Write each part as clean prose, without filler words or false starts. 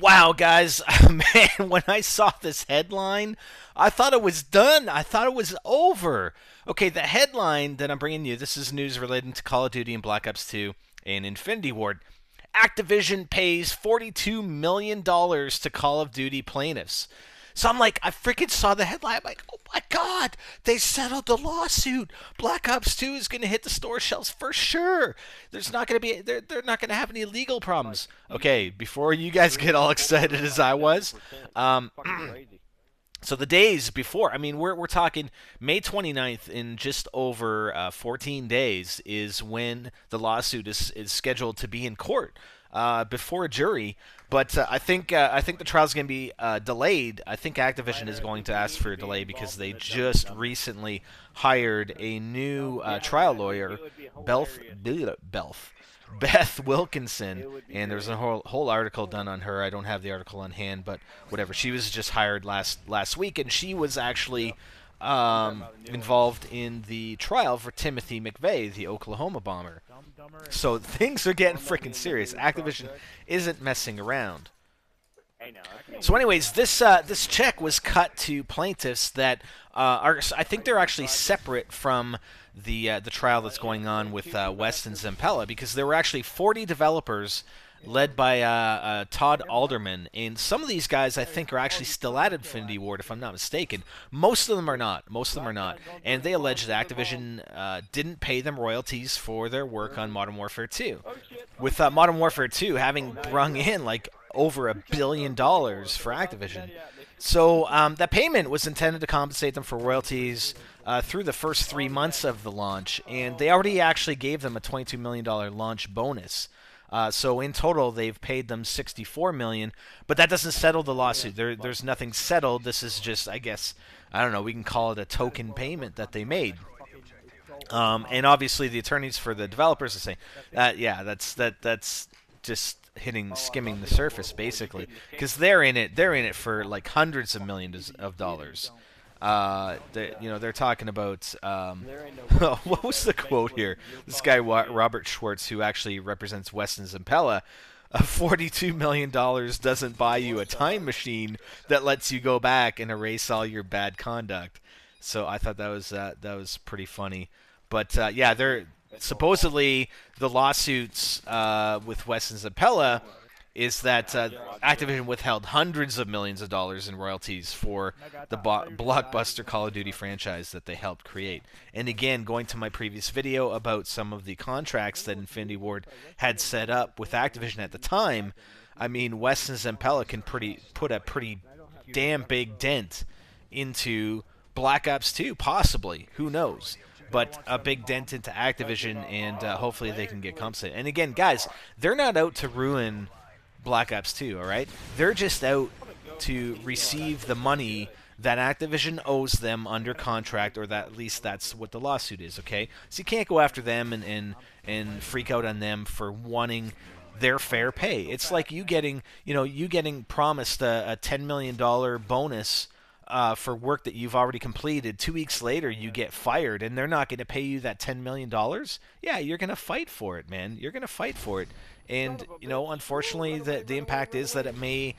Wow, guys, man, when I saw this headline, I thought it was done. I thought it was over. Okay, the headline that I'm bringing you, this is news relating to Call of Duty and Black Ops 2 and Infinity Ward. Activision pays $42 million to Call of Duty plaintiffs. So I'm like, I freaking saw the headline. I'm like, oh my god, they settled the lawsuit. Black Ops 2 is going to hit the store shelves for sure. There's not going to be, they're not going to have any legal problems. Okay, before you guys get all excited as I was, um, so the days before, I mean, we're talking May 29th, in just over 14 days is when the lawsuit is scheduled to be in court before a jury. But I think the trial's going to be delayed. I think Activision is going to ask for a delay because they just recently hired a new trial lawyer, Beth Wilkinson, and there's a whole article done on her. I don't have the article on hand, but whatever. She was just hired last week, and she was actually involved in the trial for Timothy McVeigh, the Oklahoma bomber. So things are getting freaking serious. Activision isn't messing around. So, anyways, this check was cut to plaintiffs that are. I think they're actually separate from the trial that's going on with West and Zampella, because there were actually 40 developers led by Todd Alderman, and some of these guys I think are actually still at Infinity Ward, if I'm not mistaken. Most of them are not. Most of them are not, and they allege that Activision didn't pay them royalties for their work on Modern Warfare 2. With Modern Warfare 2 having brung in like over $1 billion for Activision. So that payment was intended to compensate them for royalties through the first 3 months of the launch, and they already actually gave them a $22 million launch bonus. So in total, they've paid them $64 million, but that doesn't settle the lawsuit. There's nothing settled. This is just, I guess, I don't know. We can call it a token payment that they made. And obviously, the attorneys for the developers are saying, yeah, that's just skimming the surface, basically, because they're in it for like hundreds of millions of dollars. They're talking about what was the quote here? This guy Robert Schwartz, who actually represents Weston Zampella, $42 million doesn't buy you a time machine that lets you go back and erase all your bad conduct. So I thought that was pretty funny. But yeah, they're supposedly the lawsuits with Weston Zampella is that Activision withheld hundreds of millions of dollars in royalties for the blockbuster Call of Duty franchise that they helped create. And again, going to my previous video about some of the contracts that Infinity Ward had set up with Activision at the time, I mean, Weston Zampella can put a pretty damn big dent into Black Ops 2, possibly. Who knows? But a big dent into Activision, and hopefully they can get compensated. And again, guys, they're not out to ruin Black Ops 2, all right? They're just out to receive the money that Activision owes them under contract, or that at least that's what the lawsuit is, okay? So you can't go after them and freak out on them for wanting their fair pay. It's like you getting promised a $10 million bonus for work that you've already completed. 2 weeks later, you get fired, and they're not going to pay you that $10 million? Yeah, you're going to fight for it, man. You're going to fight for it. And, unfortunately, the impact is that it may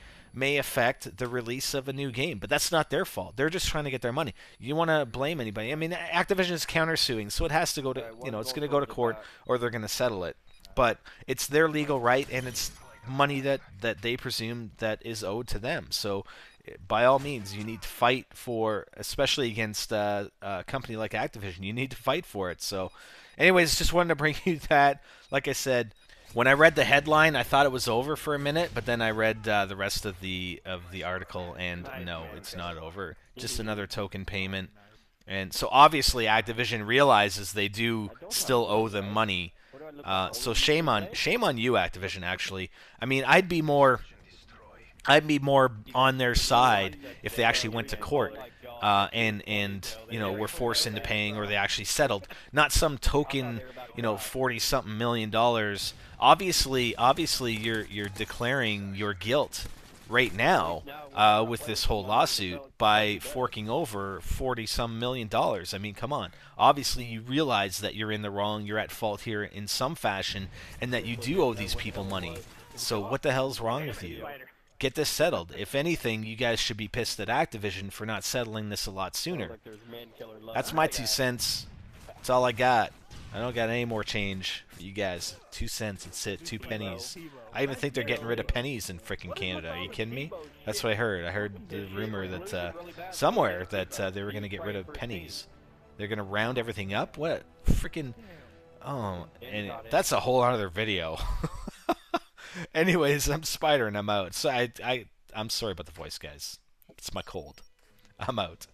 affect the release of a new game. But that's not their fault. They're just trying to get their money. You want to blame anybody? I mean, Activision is countersuing, so it has to go to, it's going to go to court, or they're going to settle it. But it's their legal right, and it's money that they presume that is owed to them. So by all means, you need to fight for, especially against a company like Activision, you need to fight for it. So anyways, just wanted to bring you that. Like I said, when I read the headline, I thought it was over for a minute, but then I read the rest of the article, and no, it's not over. Just another token payment. And so obviously Activision realizes they do still owe them money. So shame on you, Activision, actually. I mean, I'd be more on their side if they actually went to court and were forced into paying, or they actually settled, not some token 40-something million dollars. Obviously you're declaring your guilt right now with this whole lawsuit by forking over 40-some million dollars. I mean, come on. Obviously you realize that you're in the wrong, you're at fault here in some fashion, and that you do owe these people money. So what the hell's wrong with you? get this settled. If anything, you guys should be pissed at Activision for not settling this a lot sooner. That's my 2 cents. That's all I got. I don't got any more change for you guys. 2 cents. That's it. 2 pennies. I even think they're getting rid of pennies in frickin' Canada. Are you kidding me? That's what I heard. I heard the rumor that somewhere that they were going to get rid of pennies. They're going to round everything up? What frickin'... Oh, and that's a whole other video. Anyways, I'm Spider and I'm out. So I'm sorry about the voice, guys. It's my cold. I'm out.